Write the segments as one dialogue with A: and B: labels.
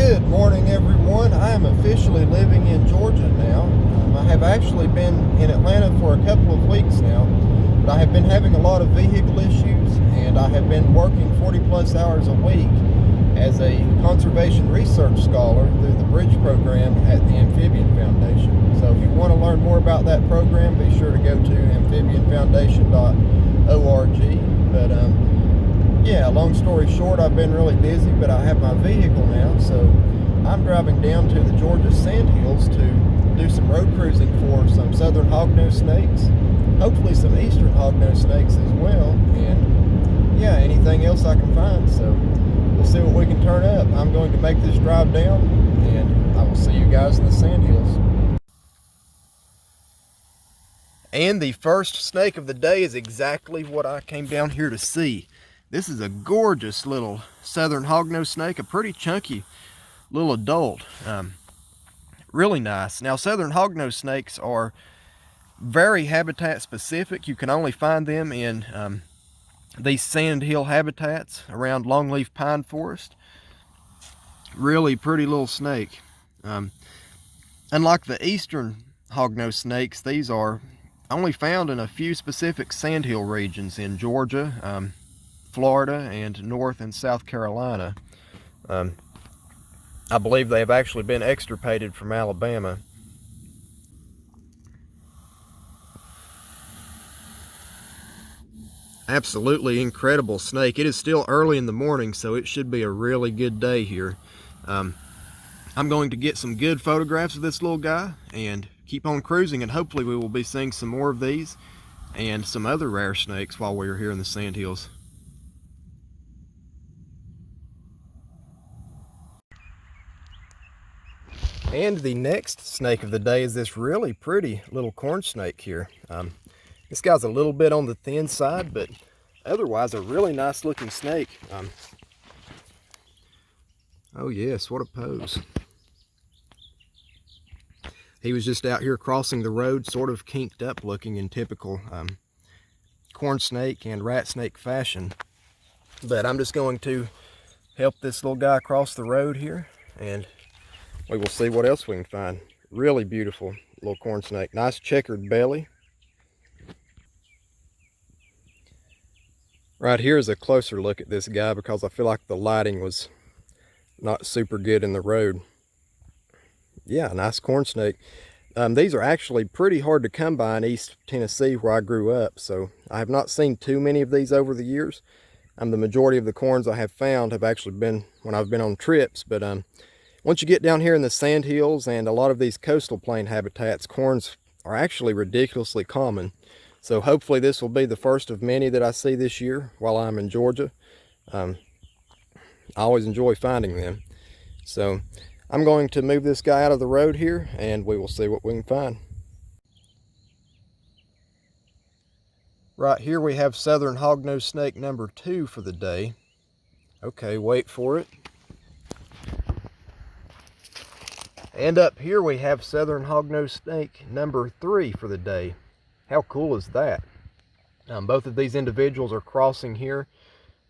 A: Good morning, everyone. I am officially living in Georgia now. I have actually been in Atlanta for a couple of weeks now, but I have been having a lot of vehicle issues, and I have been working 40 plus hours a week as a conservation research scholar through the Bridge program at the Amphibian Foundation. So if you want to learn more about that program, be sure to go to amphibianfoundation.org. But yeah, long story short, I've been really busy, but I have my vehicle now, so I'm driving down to the Georgia Sandhills to do some road cruising for some Southern Hognose Snakes, hopefully some Eastern Hognose Snakes as well, and yeah, anything else I can find. So we'll see what we can turn up. I'm going to make this drive down, and I will see you guys in the Sandhills. And the first snake of the day is exactly what I came down here to see. This is a gorgeous little Southern Hognose Snake, a pretty chunky little adult. Really nice. Now, Southern Hognose Snakes are very habitat specific. You can only find them in these sandhill habitats around longleaf pine forest. Really pretty little snake. Unlike the Eastern Hognose Snakes, these are only found in a few specific sandhill regions in Georgia, Florida, and North and South Carolina. I believe they have actually been extirpated from Alabama. Absolutely incredible snake. It is still early in the morning, so it should be a really good day here. I'm going to get some good photographs of this little guy and keep on cruising, and hopefully we will be seeing some more of these and some other rare snakes while we are here in the Sandhills. And the next snake of the day is this really pretty little corn snake here. This guy's a little bit on the thin side, but otherwise a really nice looking snake. Oh yes, what a pose. He was just out here crossing the road, sort of kinked up looking in typical corn snake and rat snake fashion. But I'm just going to help this little guy cross the road here, and we will see what else we can find. Really beautiful little corn snake. Nice checkered belly. Right here is a closer look at this guy because I feel like the lighting was not super good in the road. Yeah, nice corn snake. These are actually pretty hard to come by in East Tennessee where I grew up, so I have not seen too many of these over the years. The majority of the corns I have found have actually been when I've been on trips, but once you get down here in the Sandhills and a lot of these coastal plain habitats, corns are actually ridiculously common. So hopefully this will be the first of many that I see this year while I'm in Georgia. I always enjoy finding them. So I'm going to move this guy out of the road here, and we will see what we can find. Right here we have Southern Hognose Snake number 2 for the day. Okay, wait for it. And up here we have Southern Hognose Snake number 3 for the day. How cool is that? Both of these individuals are crossing here,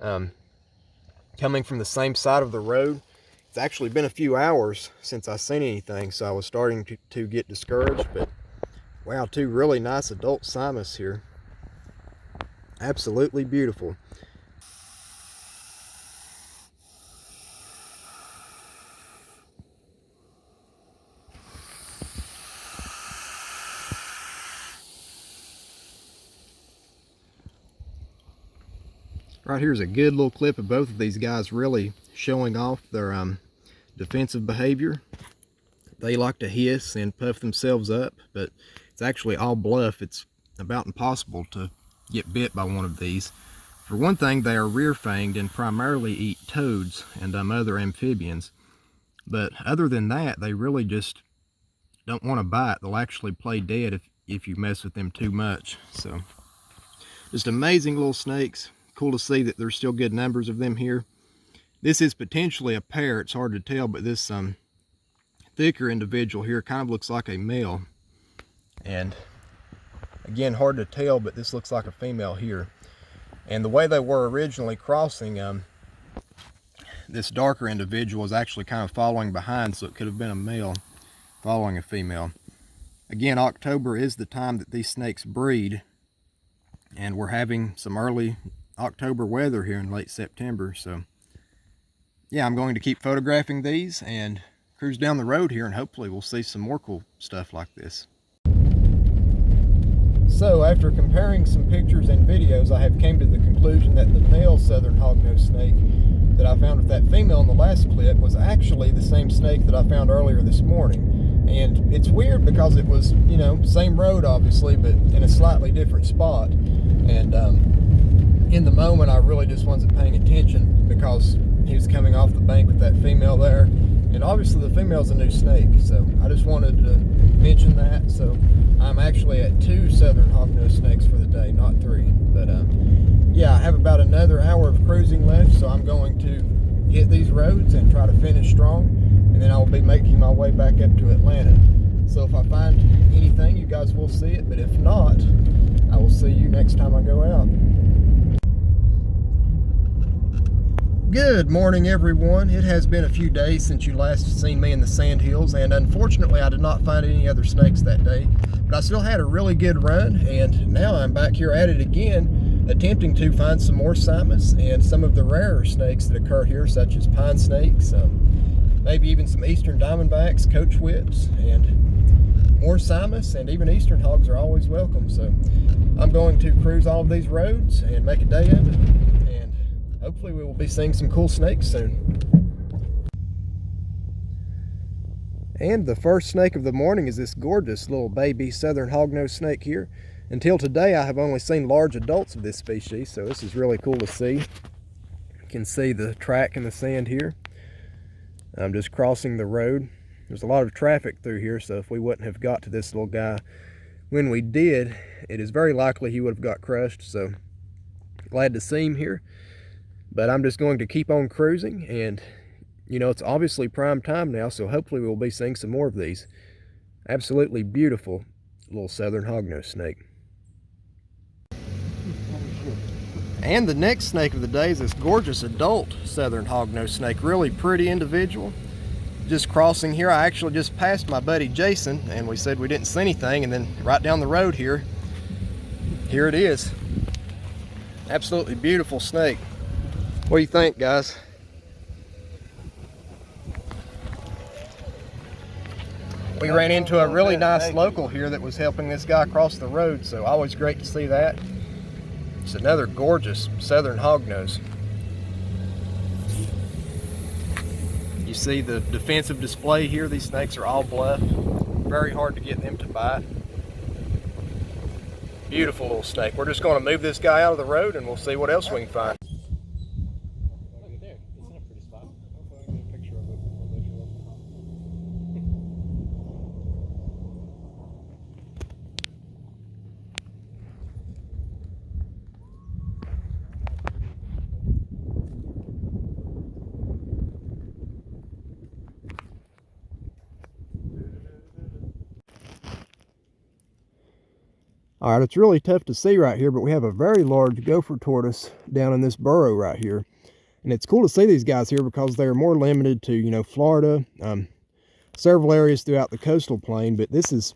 A: coming from the same side of the road. It's actually been a few hours since I've seen anything, so I was starting to get discouraged, but wow, 2 really nice adult Simus here. Absolutely beautiful. Right here's a good little clip of both of these guys really showing off their defensive behavior. They like to hiss and puff themselves up, but it's actually all bluff. It's about impossible to get bit by one of these. For one thing, they are rear-fanged and primarily eat toads and other amphibians. But other than that, they really just don't want to bite. They'll actually play dead if you mess with them too much. So just amazing little snakes. Cool to see that there's still good numbers of them here. This is potentially a pair. It's hard to tell, but this thicker individual here kind of looks like a male. And again, hard to tell, but this looks like a female here. And the way they were originally crossing, this darker individual is actually kind of following behind, so it could have been a male following a female. Again, October is the time that these snakes breed, and we're having some early October weather here in late September. So yeah, I'm going to keep photographing these and cruise down the road here, and hopefully we'll see some more cool stuff like this. So after comparing some pictures and videos, I have came to the conclusion that the male Southern Hognose snake that I found with that female in the last clip was actually the same snake that I found earlier this morning. And it's weird because it was, you know, same road obviously, but in a slightly different spot. And in the moment, I really just wasn't paying attention because he was coming off the bank with that female there. And obviously the female's a new snake, so I just wanted to mention that. So I'm actually at 2 Southern Hognose snakes for the day, not 3. But yeah, I have about another hour of cruising left, so I'm going to hit these roads and try to finish strong, and then I will be making my way back up to Atlanta. So if I find anything, you guys will see it, but if not, I will see you next time I go out. Good morning, everyone. It has been a few days since you last seen me in the Sandhills, and unfortunately I did not find any other snakes that day, but I still had a really good run, and now I'm back here at it again, attempting to find some more simus and some of the rarer snakes that occur here, such as pine snakes, maybe even some Eastern Diamondbacks, coach whips, and more simus, and even Eastern hogs are always welcome. So I'm going to cruise all of these roads and make a day of it. Hopefully we will be seeing some cool snakes soon. And the first snake of the morning is this gorgeous little baby Southern Hognose snake here. Until today I have only seen large adults of this species, so this is really cool to see. You can see the track in the sand here. I'm just crossing the road. There's a lot of traffic through here, so if we wouldn't have got to this little guy when we did, it is very likely he would have got crushed, so glad to see him here. But I'm just going to keep on cruising, and you know, it's obviously prime time now, so hopefully we'll be seeing some more of these. Absolutely beautiful little Southern Hognose snake. And the next snake of the day is this gorgeous adult Southern Hognose snake. Really pretty individual. Just crossing here, I actually just passed my buddy Jason, and we said we didn't see anything, and then right down the road here it is. Absolutely beautiful snake. What do you think, guys? We ran into a really nice local here that was helping this guy cross the road, so always great to see that. It's another gorgeous Southern Hognose. You see the defensive display here. These snakes are all bluff. Very hard to get them to bite. Beautiful little snake. We're just going to move this guy out of the road and we'll see what else we can find. All right, it's really tough to see right here, but we have a very large Gopher Tortoise down in this burrow right here. And it's cool to see these guys here because they're more limited to, you know, Florida, several areas throughout the coastal plain, but this is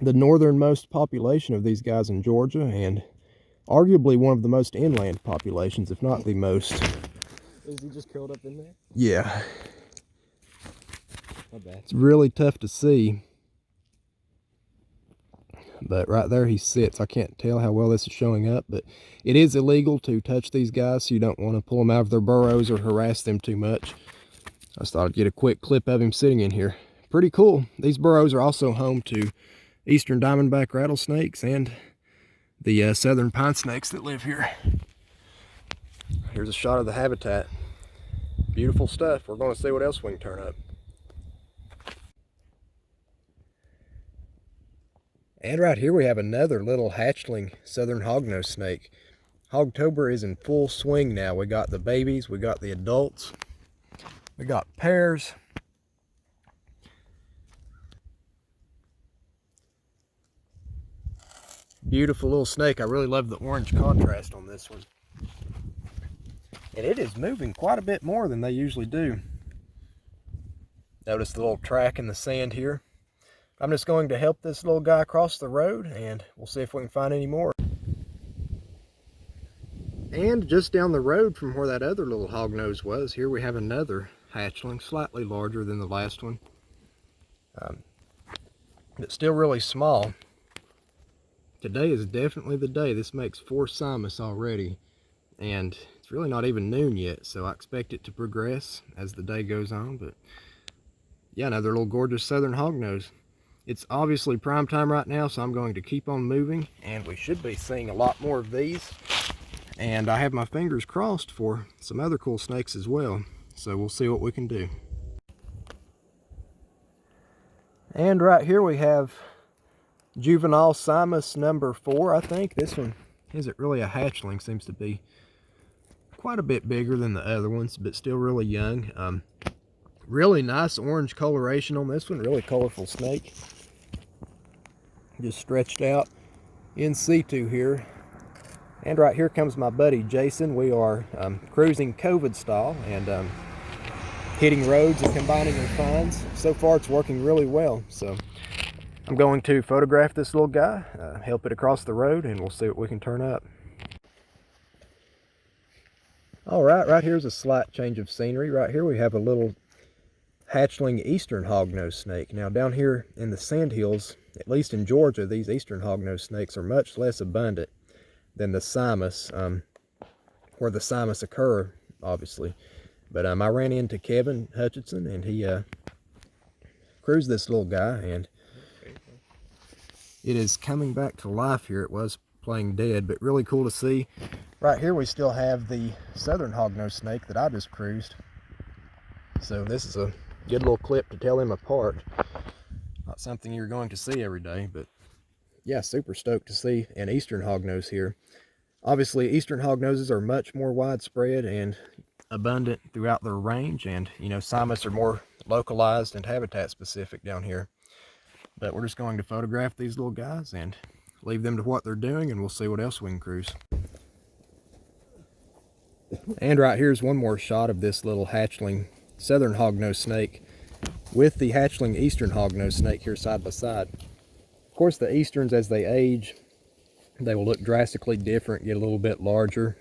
A: the northernmost population of these guys in Georgia, and arguably one of the most inland populations, if not the most.
B: Is he just curled up in there?
A: Yeah.
B: Not bad.
A: It's really tough to see. But right there he sits. I can't tell how well this is showing up, but it is illegal to touch these guys, so you don't want to pull them out of their burrows or harass them too much. I just thought I'd get a quick clip of him sitting in here. Pretty cool. These burrows are also home to Eastern Diamondback Rattlesnakes and the Southern Pine Snakes that live here. Here's a shot of the habitat. Beautiful stuff. We're going to see what else we can turn up. And right here we have another little hatchling Southern Hognose snake. Hogtober is in full swing now. We got the babies, we got the adults, we got pairs. Beautiful little snake. I really love the orange contrast on this one. And it is moving quite a bit more than they usually do. Notice the little track in the sand here. I'm just going to help this little guy cross the road, and we'll see if we can find any more. And just down the road from where that other little hognose was, here we have another hatchling, slightly larger than the last one. But still really small. Today is definitely the day. This makes 4 simus already, and it's really not even noon yet, so I expect it to progress as the day goes on. But yeah, another little gorgeous Southern Hognose. It's obviously prime time right now, so I'm going to keep on moving, and we should be seeing a lot more of these. And I have my fingers crossed for some other cool snakes as well, so we'll see what we can do. And right here we have juvenile simus number 4, I think. This one isn't really a hatchling, seems to be quite a bit bigger than the other ones, but still really young. Really nice orange coloration on this one, really colorful snake. Just stretched out in situ here. And right here comes my buddy Jason. We are cruising COVID style and hitting roads and combining our finds. So far it's working really well. So I'm going to photograph this little guy, help it across the road, and we'll see what we can turn up. All right here's a slight change of scenery. Right here we have a little hatchling Eastern Hognose Snake. Now down here in the Sandhills, at least in Georgia, these Eastern Hognose Snakes are much less abundant than the simus, where the simus occur, obviously. But I ran into Kevin Hutchinson, and he cruised this little guy, and it is coming back to life here. It was playing dead, but really cool to see. Right here we still have the Southern Hognose Snake that I just cruised. So this is a good little clip to tell them apart. Not something you're going to see every day, but yeah, super stoked to see an Eastern Hognose here. Obviously, Eastern Hognoses are much more widespread and abundant throughout their range, and you know, simus are more localized and habitat specific down here. But we're just going to photograph these little guys and leave them to what they're doing, and we'll see what else we can cruise. And right here's one more shot of this little hatchling Southern Hognose Snake with the hatchling Eastern Hognose Snake here side by side. Of course, the Easterns, as they age, they will look drastically different, get a little bit larger.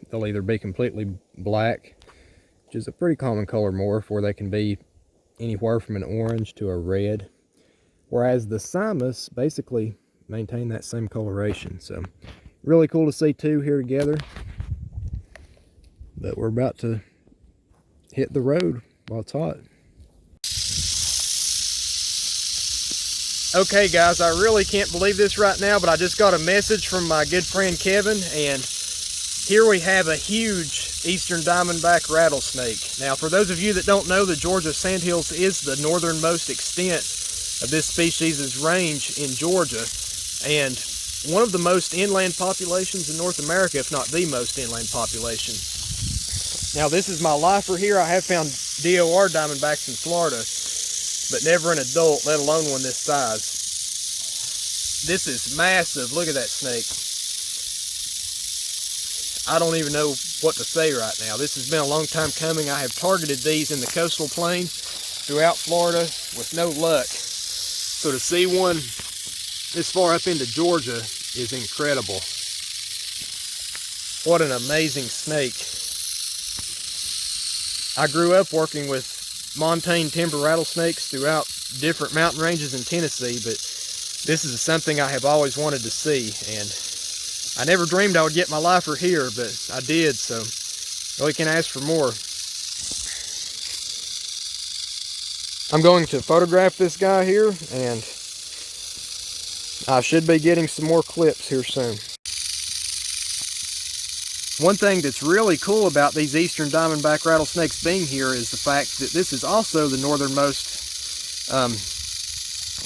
A: They'll either be completely black, which is a pretty common color morph, or they can be anywhere from an orange to a red. Whereas the simus basically maintain that same coloration. So really cool to see two here together. But we're about to hit the road while it's hot. Okay guys, I really can't believe this right now, but I just got a message from my good friend Kevin, and here we have a huge Eastern Diamondback Rattlesnake. Now for those of you that don't know, the Georgia Sandhills is the northernmost extent of this species' range in Georgia, and one of the most inland populations in North America, if not the most inland population. Now this is my lifer here. I have found DOR Diamondbacks in Florida, but never an adult, let alone one this size. This is massive. Look at that snake. I don't even know what to say right now. This has been a long time coming. I have targeted these in the coastal plain throughout Florida with no luck. So to see one this far up into Georgia is incredible. What an amazing snake. I grew up working with montane timber rattlesnakes throughout different mountain ranges in Tennessee, but this is something I have always wanted to see, and I never dreamed I would get my lifer here, but I did, so really can't ask for more. I'm going to photograph this guy here, and I should be getting some more clips here soon. One thing that's really cool about these Eastern Diamondback Rattlesnakes being here is the fact that this is also the northernmost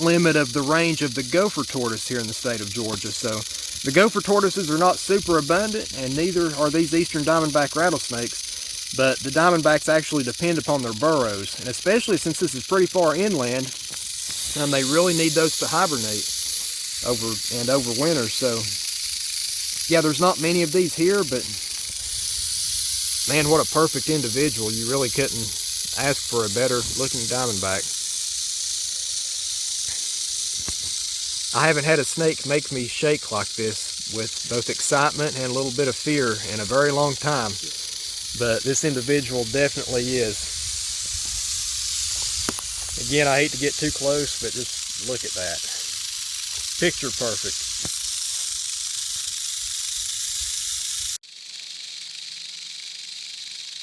A: limit of the range of the Gopher Tortoise here in the state of Georgia. So the Gopher Tortoises are not super abundant, and neither are these Eastern Diamondback Rattlesnakes, but the Diamondbacks actually depend upon their burrows, and especially since this is pretty far inland, they really need those to hibernate over winter. So yeah, there's not many of these here, but Man, what a perfect individual. You really couldn't ask for a better looking diamondback. I haven't had a snake make me shake like this with both excitement and a little bit of fear in a very long time. But this individual definitely is. Again, I hate to get too close, but just look at that. Picture perfect.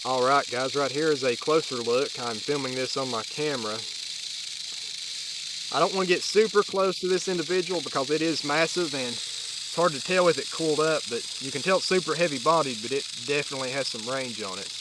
A: Alright guys, right here is a closer look. I'm filming this on my camera. I don't want to get super close to this individual because it is massive and it's hard to tell with it cooled up, but you can tell it's super heavy bodied, but it definitely has some range on it.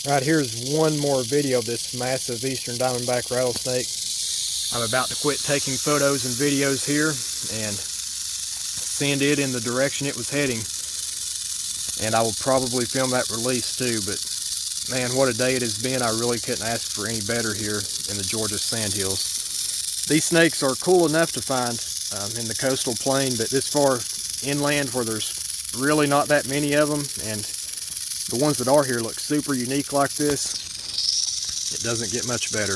A: Right, here's one more video of this massive Eastern Diamondback Rattlesnake. I'm about to quit taking photos and videos here and send it in the direction it was heading. And I will probably film that release too, but man, what a day it has been. I really couldn't ask for any better here in the Georgia Sandhills. These snakes are cool enough to find in the coastal plain, but this far inland where there's really not that many of them, and the ones that are here look super unique like this, it doesn't get much better.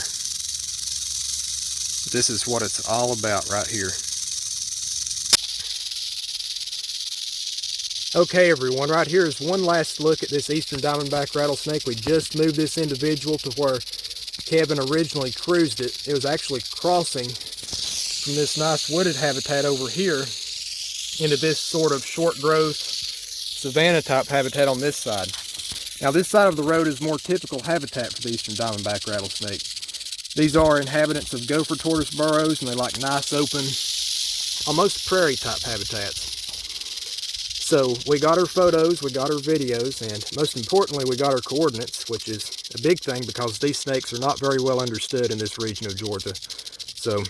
A: This is what it's all about right here. Okay everyone, right here is one last look at this Eastern Diamondback Rattlesnake. We just moved this individual to where Kevin originally cruised it. It was actually crossing from this nice wooded habitat over here into this sort of short growth savanna type habitat on this side. Now this side of the road is more typical habitat for the Eastern Diamondback Rattlesnake. These are inhabitants of Gopher Tortoise burrows, and they like nice open, almost prairie type habitats. So we got our photos, we got our videos, and most importantly we got our coordinates, which is a big thing because these snakes are not very well understood in this region of Georgia. So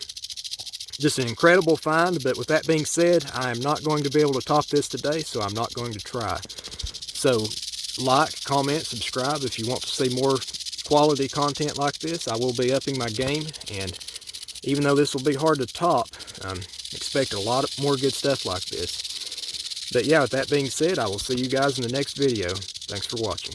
A: just an incredible find, but with that being said, I am not going to be able to top this today, so I'm not going to try. So like, comment, subscribe if you want to see more quality content like this. I will be upping my game, and even though this will be hard to top, expect a lot more good stuff like this. But yeah, with that being said, I will see you guys in the next video. Thanks for watching.